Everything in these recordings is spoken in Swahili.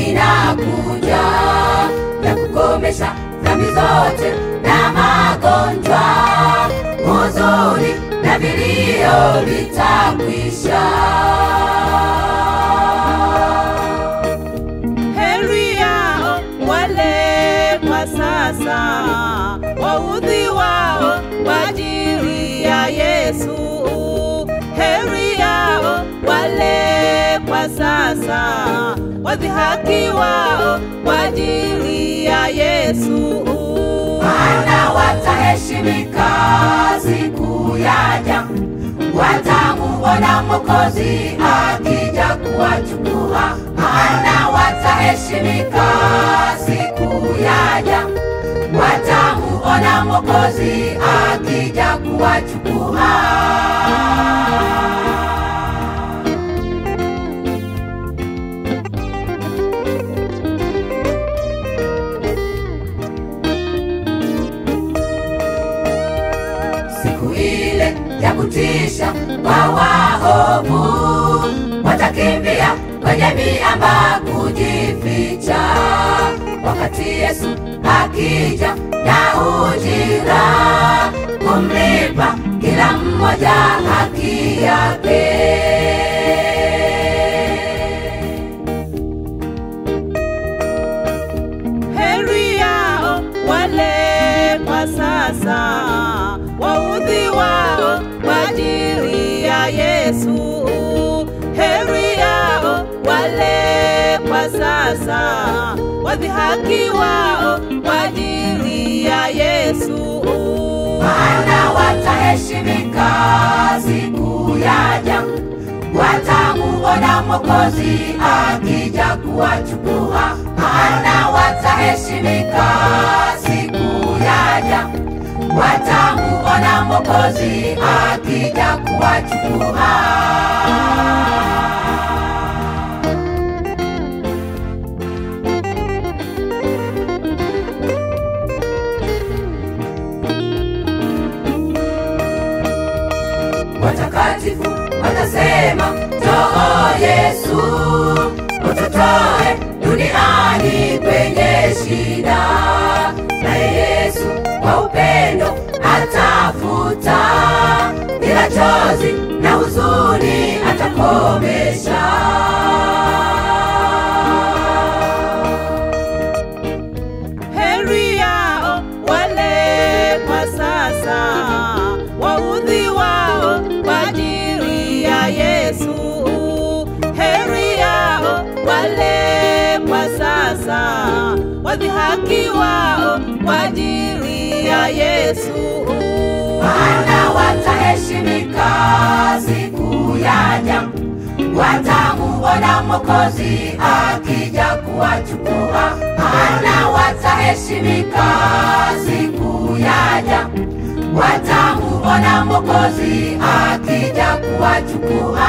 inakuja ya kukomesha dhambi zote na magonjwa, huzuni na vilio vitakwisha. Heri yao wale kwa sasa waudhiwao kwa ajili ya Yesu. Heri yao wale kwa sasa wadhihakiwao kwa ajili ya Yesu. Maana wataheshimika siku yaja, watamuona Mwokozi akija kuwachukua. Maana wataheshimika siku yaja, watamuona Mwokozi akija kuwachukua. Siku ile ya kutisha kwa waovu, watakimbia kwenye miamba kujificha, wakati Yesu akija na ujira kumlipa kila mmoja haki yake. Heri yao wale kwa sasa waudhiwao kwa ajili ya Yesu. Heri yao wale kwa sasa wadhihakiwao kwa ajili ya Yesu. Maana wataheshimika siku yaja, watamuona Mwokozi akija kuwachukua. Maana wataheshimika siku yaja, watamuona Mwokozi akija kuwachukua. Watakatifu watasema, njoo Yesu, ututoe duniani kwenye shida. Naye Yesu kwa upendo atafuta kila chozi na huzuni atakomesha. Heri yao wale kwa sasa waudhiwao kwa ajili ya Yesu. Heri yao wale kwa sasa wadhihakiwao kwa ajili ya Yesu. Maana wataheshimika siku yaja, watamuona Mwokozi akija kuwachukua. Maana wataheshimika siku yaja, watamuona Mwokozi akija kuwachukua.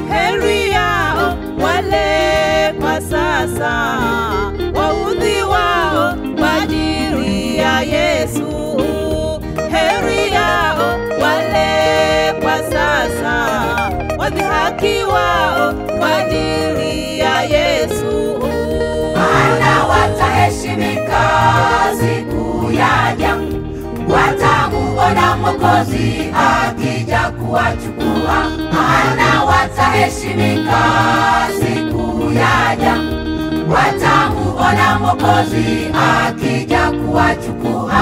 Heri yao wale kwa sasa waudhiwao kwa ajili ya Yesu. Heri yao wale kwa sasa wadhihakiwao kwa ajili ya Yesu. Maana wataheshimika siku yaja, watamuona Mwokozi akija kuwachukua. Maana wataheshimika siku yaja, watamuona Mwokozi akija kuwachukua.